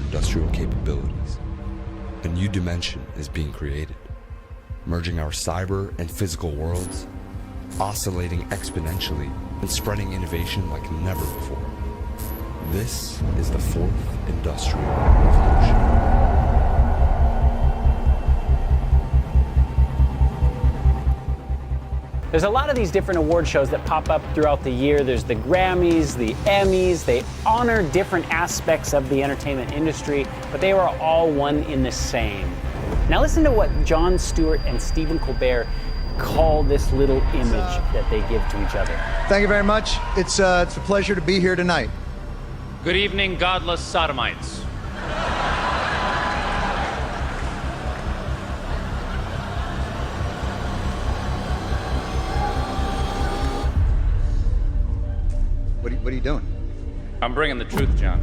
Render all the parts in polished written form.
industrial capabilities. A new dimension is being created, merging our cyber and physical worlds, oscillating exponentially and spreading innovation like never before. This is the fourth industrial revolution. There's a lot of these different award shows that pop up throughout the year. There's the Grammys, the Emmys. They honor different aspects of the entertainment industry, but they are all one in the same. Now listen to what Jon Stewart and Stephen Colbert call this little image that they give to each other. Thank you very much. It's a pleasure to be here tonight. Good evening, godless sodomites. What are you doing? I'm bringing the truth, John.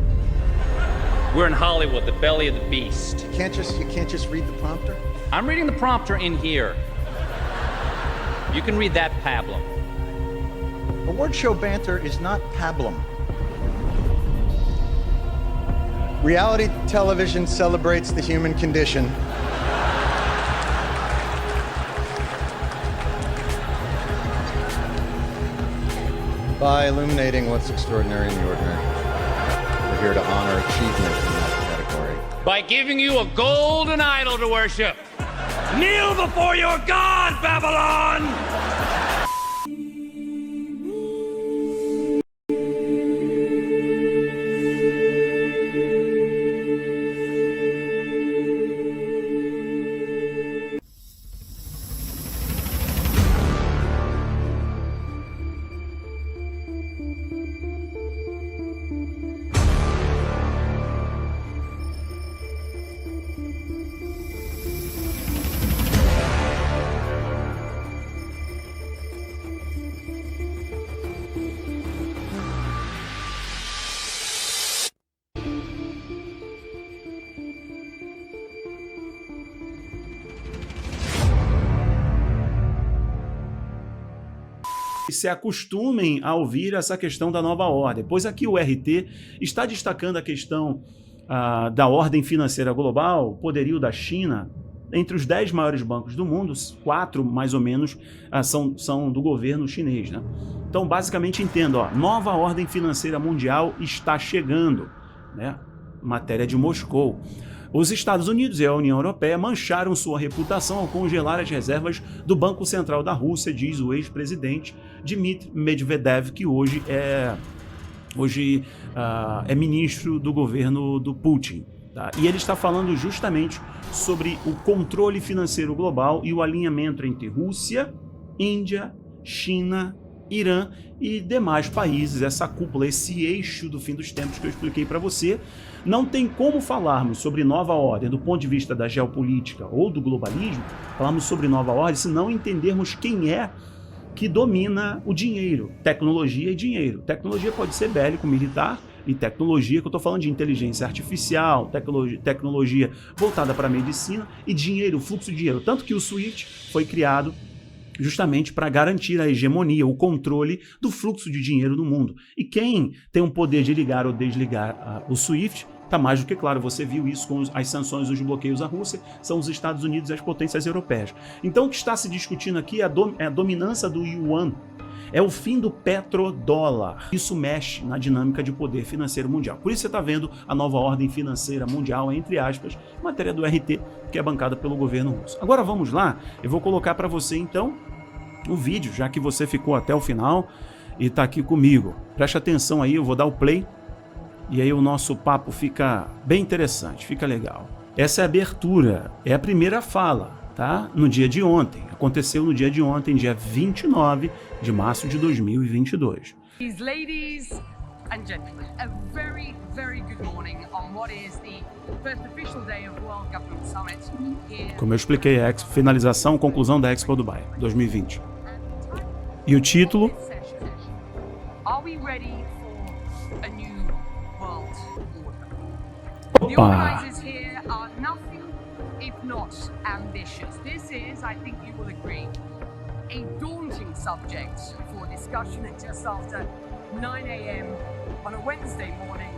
We're in Hollywood, the belly of the beast. You can't just read the prompter? I'm reading the prompter in here. You can read that pablum. Award show banter is not pablum. Reality television celebrates the human condition. By illuminating what's extraordinary in the ordinary. We're here to honor achievement in that category. By giving you a golden idol to worship. Kneel before your God, Babylon! Se acostumem a ouvir essa questão da nova ordem, pois aqui o RT está destacando a questão da ordem financeira global, o poderio da China. Entre os 10 maiores bancos do mundo, 4 mais ou menos são do governo chinês, né? Então basicamente entendo, nova ordem financeira mundial está chegando, né? Matéria de Moscou. Os Estados Unidos e a União Europeia mancharam sua reputação ao congelar as reservas do Banco Central da Rússia, diz o ex-presidente Dmitry Medvedev, que hoje é ministro do governo do Putin. Tá? E ele está falando justamente sobre o controle financeiro global e o alinhamento entre Rússia, Índia, China, Irã e demais países, essa cúpula, esse eixo do fim dos tempos que eu expliquei para você. Não tem como falarmos sobre nova ordem do ponto de vista da geopolítica ou do globalismo, falarmos sobre nova ordem se não entendermos quem é que domina o dinheiro, tecnologia e dinheiro. Tecnologia pode ser bélico, militar, e tecnologia, que eu estou falando de inteligência artificial, tecnologia voltada para a medicina e dinheiro, fluxo de dinheiro. Tanto que o SWIFT foi criado justamente para garantir a hegemonia, o controle do fluxo de dinheiro no mundo. E quem tem o poder de ligar ou desligar o SWIFT, está mais do que claro, você viu isso com as sanções, os bloqueios à Rússia, são os Estados Unidos e as potências europeias. Então o que está se discutindo aqui é a dominância do yuan, é o fim do petrodólar. Isso mexe na dinâmica de poder financeiro mundial. Por isso você está vendo a nova ordem financeira mundial, entre aspas, matéria do RT, que é bancada pelo governo russo. Agora vamos lá, eu vou colocar para você então o vídeo, já que você ficou até o final e está aqui comigo. Preste atenção aí, eu vou dar o play e aí o nosso papo fica bem interessante, fica legal. Essa é a abertura, é a primeira fala, tá? No dia de ontem, aconteceu no dia de ontem, dia 29 de março de 2022. Ladies and gentlemen, a very, very good morning on what is the first official day of World Government Summit here. Como eu expliquei, finalização, conclusão da Expo Dubai 2020. E o título? Are we ready for a new world order? The organizers here are nothing if not ambitious. This is, I think you will agree, a daunting subject for discussion at just after 9 a.m. on a Wednesday morning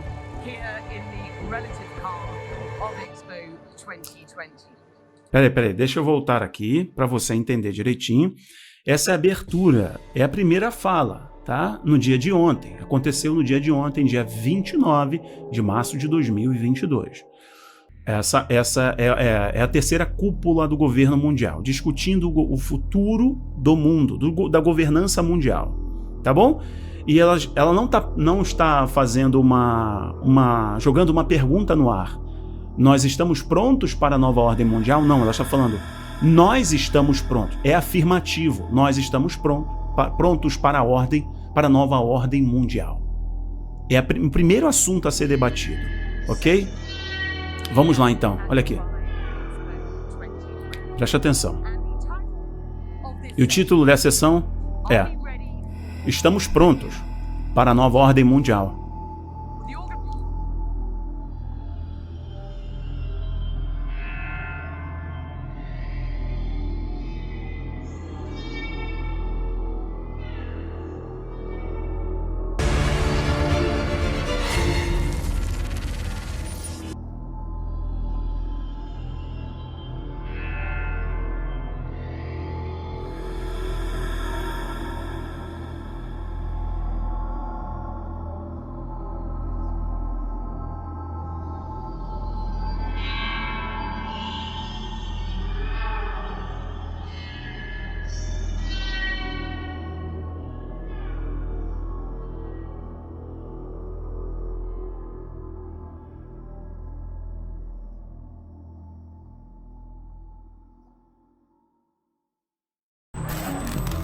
here in the relative calm of Expo 2020. Peraí, deixa eu voltar aqui para você entender direitinho. Essa é a abertura, é a primeira fala, tá? No dia de ontem, aconteceu no dia de ontem, dia 29 de março de 2022. Essa é a terceira cúpula do governo mundial, discutindo o futuro do mundo, da governança mundial, tá bom? E ela não está fazendo jogando uma pergunta no ar. Nós estamos prontos para a nova ordem mundial? Não, ela está falando, nós estamos prontos. É afirmativo, nós estamos prontos para a nova ordem mundial. É o primeiro assunto a ser debatido, ok? Vamos lá então, olha aqui. Preste atenção. E o título dessa sessão é Estamos prontos para a nova ordem mundial.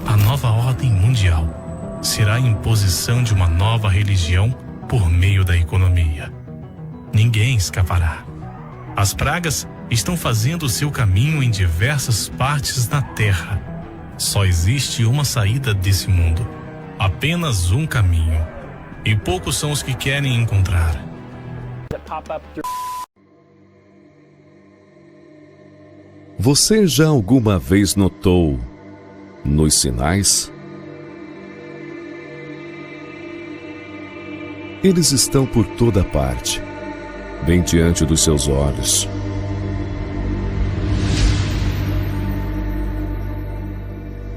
A nova ordem mundial será a imposição de uma nova religião por meio da economia. Ninguém escapará. As pragas estão fazendo seu caminho em diversas partes da Terra. Só existe uma saída desse mundo. Apenas um caminho. E poucos são os que querem encontrar. Você já alguma vez notou nos sinais? Eles estão por toda parte, bem diante dos seus olhos.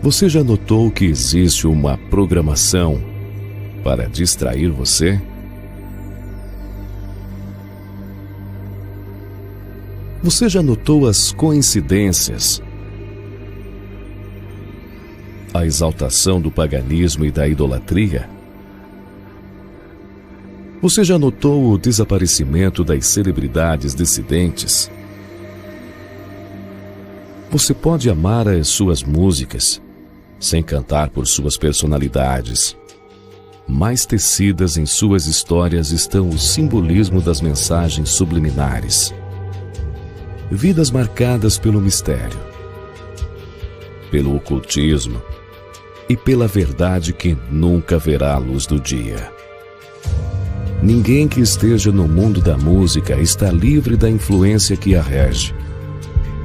Você já notou que existe uma programação para distrair você? Você já notou as coincidências? A exaltação do paganismo e da idolatria? Você já notou o desaparecimento das celebridades dissidentes? Você pode amar as suas músicas, sem cantar por suas personalidades. Mais tecidas em suas histórias estão o simbolismo das mensagens subliminares. Vidas marcadas pelo mistério, pelo ocultismo e pela verdade que nunca verá a luz do dia. Ninguém que esteja no mundo da música está livre da influência que a rege,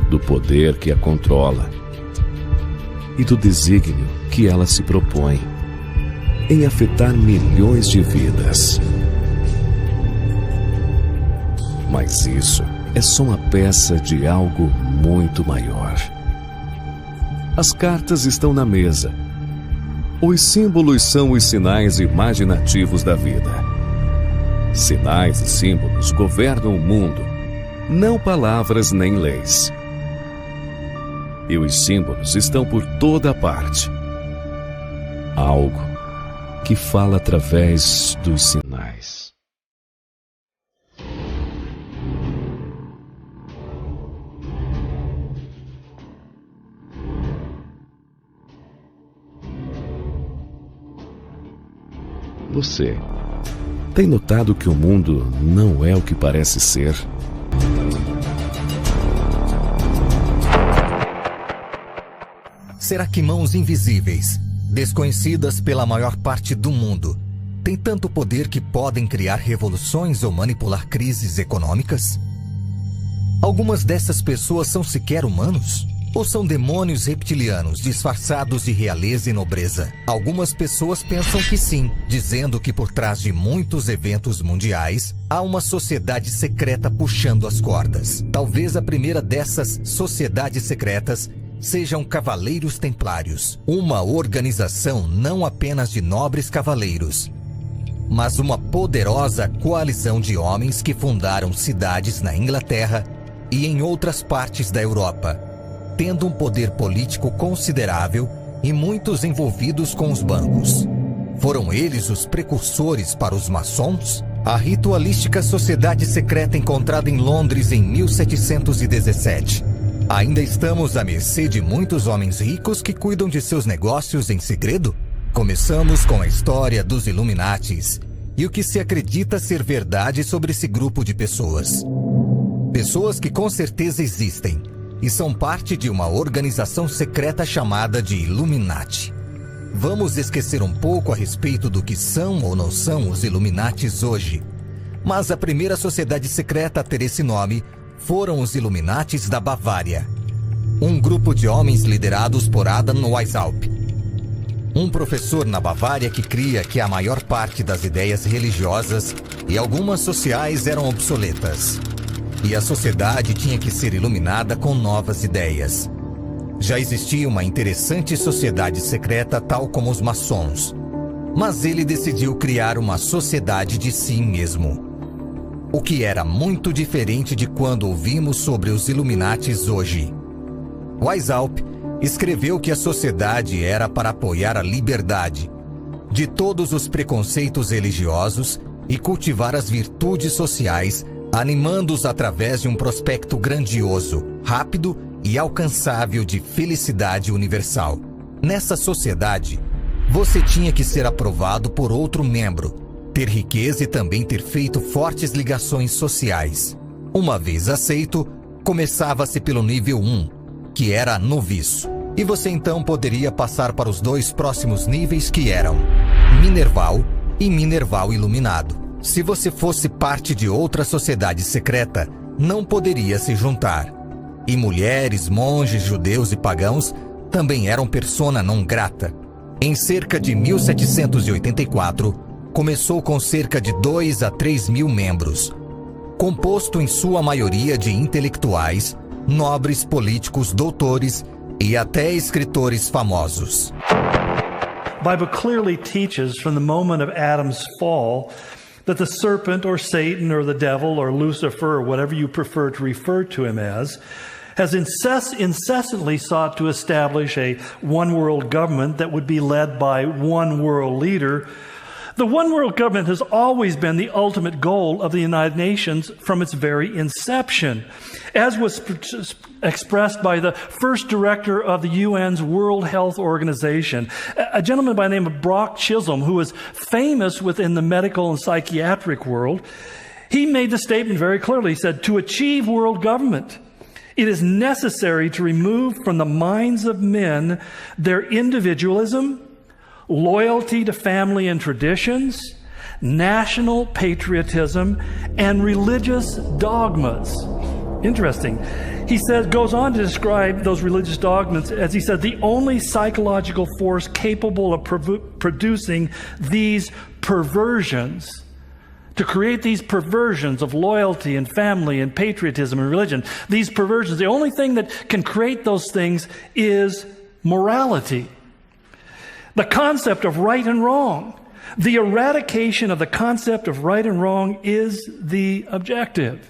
do poder que a controla e do desígnio que ela se propõe em afetar milhões de vidas. Mas isso é só uma peça de algo muito maior. As cartas estão na mesa. Os símbolos são os sinais imaginativos da vida. Sinais e símbolos governam o mundo, não palavras nem leis. E os símbolos estão por toda parte. Algo que fala através dos sinais. Você tem notado que o mundo não é o que parece ser? Será que mãos invisíveis, desconhecidas pela maior parte do mundo, têm tanto poder que podem criar revoluções ou manipular crises econômicas? Algumas dessas pessoas são sequer humanos? Ou são demônios reptilianos disfarçados de realeza e nobreza? Algumas pessoas pensam que sim, dizendo que por trás de muitos eventos mundiais há uma sociedade secreta puxando as cordas. Talvez a primeira dessas sociedades secretas sejam Cavaleiros Templários, uma organização não apenas de nobres cavaleiros, mas uma poderosa coalizão de homens que fundaram cidades na Inglaterra e em outras partes da Europa, tendo um poder político considerável e muitos envolvidos com os bancos. Foram eles os precursores para os maçons? A ritualística sociedade secreta encontrada em Londres em 1717. Ainda estamos à mercê de muitos homens ricos que cuidam de seus negócios em segredo? Começamos com a história dos Illuminatis e o que se acredita ser verdade sobre esse grupo de pessoas. Pessoas que com certeza existem e são parte de uma organização secreta chamada de Illuminati. Vamos esquecer um pouco a respeito do que são ou não são os Illuminatis hoje. Mas a primeira sociedade secreta a ter esse nome foram os Illuminatis da Bavária. Um grupo de homens liderados por Adam Weishaupt, um professor na Bavária que cria que a maior parte das ideias religiosas e algumas sociais eram obsoletas. E a sociedade tinha que ser iluminada com novas ideias. Já existia uma interessante sociedade secreta tal como os maçons, mas ele decidiu criar uma sociedade de si mesmo. O que era muito diferente de quando ouvimos sobre os Illuminatis hoje. Weishaupt escreveu que a sociedade era para apoiar a liberdade de todos os preconceitos religiosos e cultivar as virtudes sociais, animando-os através de um prospecto grandioso, rápido e alcançável de felicidade universal. Nessa sociedade, você tinha que ser aprovado por outro membro, ter riqueza e também ter feito fortes ligações sociais. Uma vez aceito, começava-se pelo nível 1, que era noviço. E você então poderia passar para os 2 próximos níveis que eram Minerval e Minerval Iluminado. Se você fosse parte de outra sociedade secreta, não poderia se juntar. E mulheres, monges, judeus e pagãos também eram persona non grata. Em cerca de 1784, começou com cerca de 2 a 3 mil membros, composto em sua maioria de intelectuais, nobres, políticos, doutores e até escritores famosos. The Bible clearly teaches from the moment of Adam's fall that the serpent or Satan or the devil or Lucifer or whatever you prefer to refer to him as has incessantly sought to establish a one world government that would be led by one world leader. The one world government has always been the ultimate goal of the United Nations from its very inception, as was expressed by the first director of the UN's World Health Organization, a gentleman by the name of Brock Chisholm, who is famous within the medical and psychiatric world. He made the statement very clearly. He said, to achieve world government, it is necessary to remove from the minds of men their individualism, loyalty to family and traditions, national patriotism, and religious dogmas. Interesting. He goes on to describe those religious dogmas as he said, the only psychological force capable of producing these perversions, to create these perversions of loyalty and family and patriotism and religion, these perversions, the only thing that can create those things is morality. The concept of right and wrong. The eradication of the concept of right and wrong is the objective.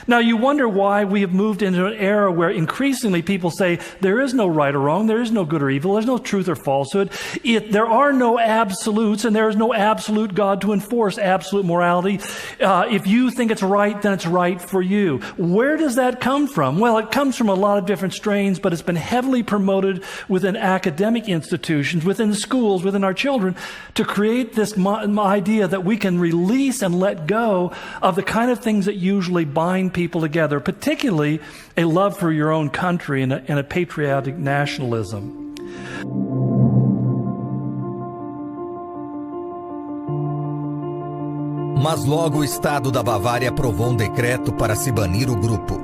Now, you wonder why we have moved into an era where increasingly people say there is no right or wrong, there is no good or evil, there's no truth or falsehood. There are no absolutes, and there is no absolute God to enforce absolute morality. If you think it's right, then it's right for you. Where does that come from? Well, it comes from a lot of different strains, but it's been heavily promoted within academic institutions, within the schools, within our children, to create this idea that we can release and let go of the kind of things that usually bind people together, particularly a love for your own country and a patriotic nationalism. Mas logo o Estado da Bavária aprovou um decreto para se banir o grupo.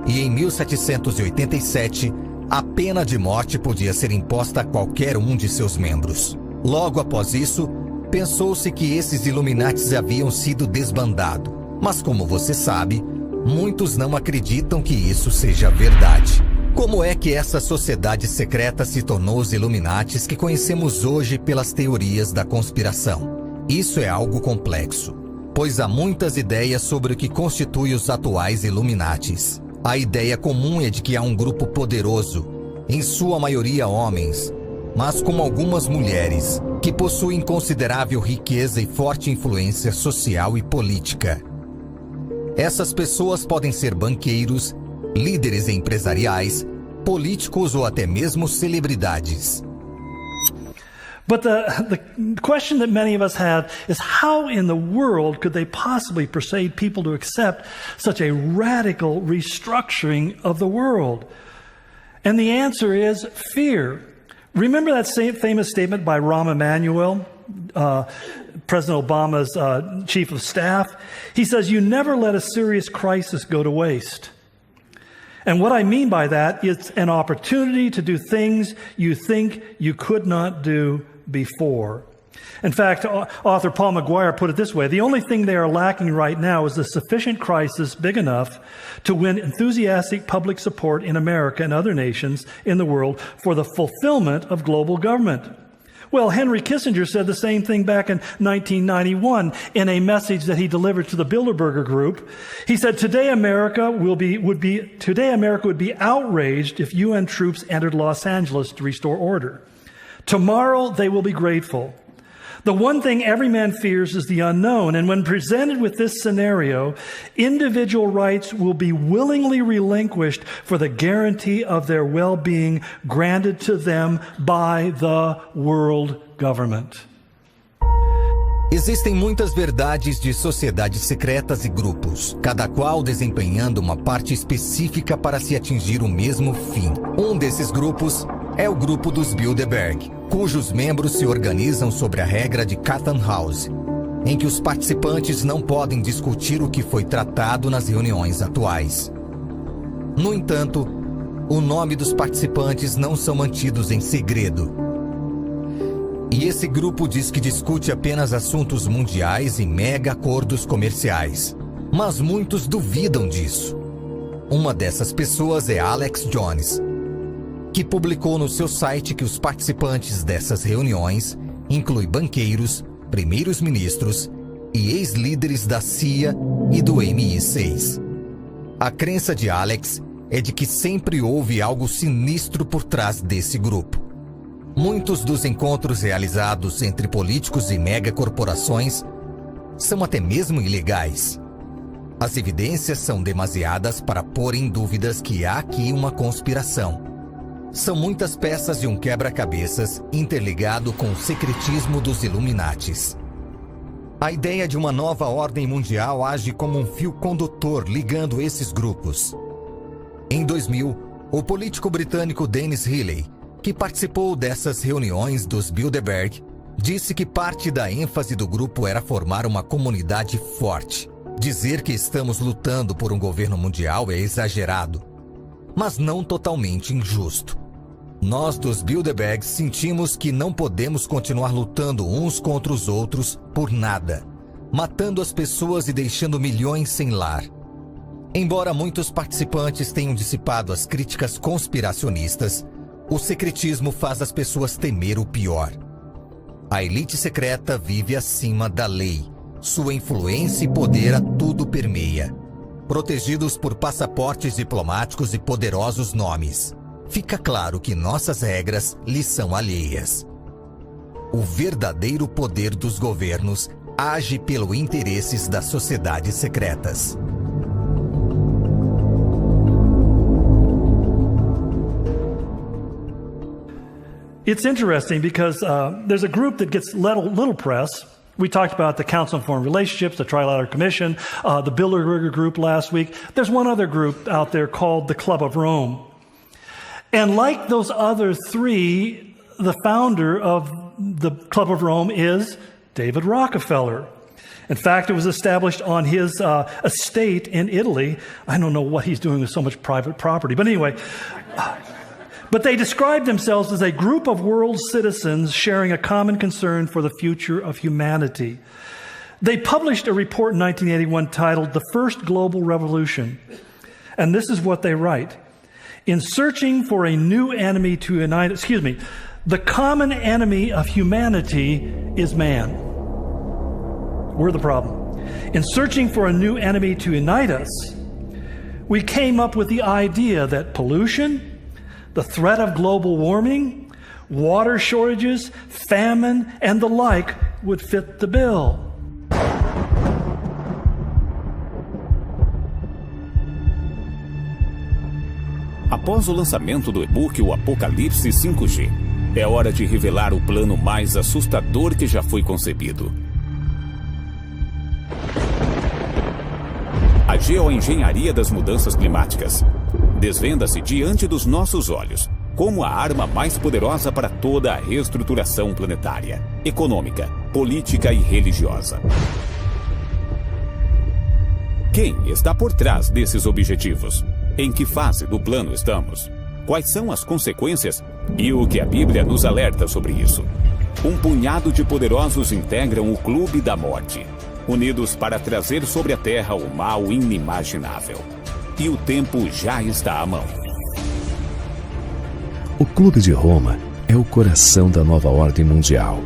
E em 1787, a pena de morte podia ser imposta a qualquer um de seus membros. Logo após isso, pensou-se que esses Illuminates haviam sido desbandados. Mas como você sabe, muitos não acreditam que isso seja verdade. Como é que essa sociedade secreta se tornou os Illuminates que conhecemos hoje pelas teorias da conspiração? Isso é algo complexo, pois há muitas ideias sobre o que constitui os atuais Illuminates. A ideia comum é de que há um grupo poderoso, em sua maioria homens, mas com algumas mulheres, que possuem considerável riqueza e forte influência social e política. Essas pessoas podem ser banqueiros, líderes empresariais, políticos ou até mesmo celebridades. But the question that many of us have is how in the world could they possibly persuade people to accept such a radical restructuring of the world? And the answer is fear. Remember that famous statement by Rahm Emanuel, President Obama's chief of staff? He says, "You never let a serious crisis go to waste." And what I mean by that is an opportunity to do things you think you could not do before. In fact, author Paul McGuire put it this way: the only thing they are lacking right now is a sufficient crisis big enough to win enthusiastic public support in America and other nations in the world for the fulfillment of global government. Well, Henry Kissinger said the same thing back in 1991 in a message that he delivered to the Bilderberger Group. He said, today America would be outraged if UN troops entered Los Angeles to restore order. Tomorrow they will be grateful. The one thing every man fears is the unknown, and when presented with this scenario, individual rights will be willingly relinquished for the guarantee of their well-being granted to them by the world government. Existem muitas verdades de sociedades secretas e grupos, cada qual desempenhando uma parte específica para se atingir o mesmo fim. Um desses grupos é o grupo dos Bilderberg, cujos membros se organizam sobre a regra de Chatham House, em que os participantes não podem discutir o que foi tratado nas reuniões atuais. No entanto, o nome dos participantes não são mantidos em segredo. E esse grupo diz que discute apenas assuntos mundiais e mega acordos comerciais. Mas muitos duvidam disso. Uma dessas pessoas é Alex Jones, que publicou no seu site que os participantes dessas reuniões incluem banqueiros, primeiros ministros e ex-líderes da CIA e do MI6. A crença de Alex é de que sempre houve algo sinistro por trás desse grupo. Muitos dos encontros realizados entre políticos e megacorporações são até mesmo ilegais. As evidências são demasiadas para pôr em dúvidas que há aqui uma conspiração. São muitas peças de um quebra-cabeças interligado com o secretismo dos Illuminates. A ideia de uma nova ordem mundial age como um fio condutor ligando esses grupos. Em 2000, o político britânico Denis Healey, que participou dessas reuniões dos Bilderberg, disse que parte da ênfase do grupo era formar uma comunidade forte. Dizer que estamos lutando por um governo mundial é exagerado, mas não totalmente injusto. Nós dos Bilderberg sentimos que não podemos continuar lutando uns contra os outros por nada, matando as pessoas e deixando milhões sem lar. Embora muitos participantes tenham dissipado as críticas conspiracionistas, o secretismo faz as pessoas temer o pior. A elite secreta vive acima da lei. Sua influência e poder a tudo permeia. Protegidos por passaportes diplomáticos e poderosos nomes, fica claro que nossas regras lhes são alheias. O verdadeiro poder dos governos age pelos interesses das sociedades secretas. It's interesting because there's a group that gets little press. We talked about the Council on Foreign Relationships, the Trilateral Commission, the Bilderberger Group last week. There's one other group out there called the Club of Rome. And like those other three, the founder of the Club of Rome is David Rockefeller. In fact, it was established on his estate in Italy. I don't know what he's doing with so much private property. But anyway, But they describe themselves as a group of world citizens sharing a common concern for the future of humanity. They published a report in 1981 titled The First Global Revolution. And this is what they write. In searching for a new enemy to unite, the common enemy of humanity is man. We're the problem. In searching for a new enemy to unite us, we came up with the idea that pollution, the threat of global warming, water shortages, famine, and the like would fit the bill. Após o lançamento do e-book O Apocalipse 5G, é hora de revelar o plano mais assustador que já foi concebido. A geoengenharia das mudanças climáticas desvenda-se diante dos nossos olhos como a arma mais poderosa para toda a reestruturação planetária, econômica, política e religiosa. Quem está por trás desses objetivos? Em que fase do plano estamos? Quais são as consequências e o que a Bíblia nos alerta sobre isso? Um punhado de poderosos integram o Clube da Morte, unidos para trazer sobre a Terra o mal inimaginável. E o tempo já está à mão. O Clube de Roma é o coração da nova ordem mundial.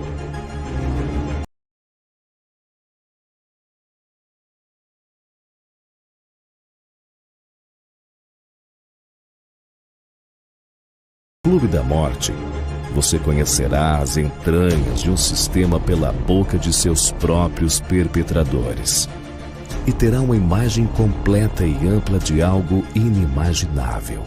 Clube da Morte, você conhecerá as entranhas de um sistema pela boca de seus próprios perpetradores e terá uma imagem completa e ampla de algo inimaginável.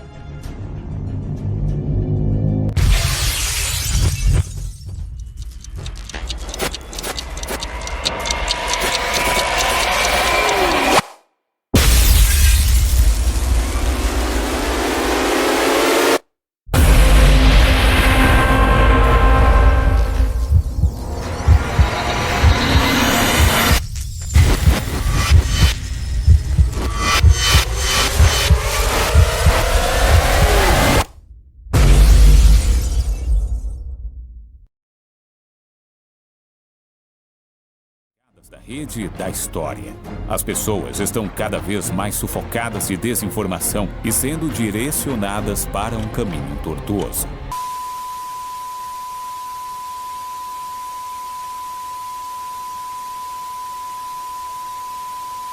Da rede da história. As pessoas estão cada vez mais sufocadas de desinformação e sendo direcionadas para um caminho tortuoso.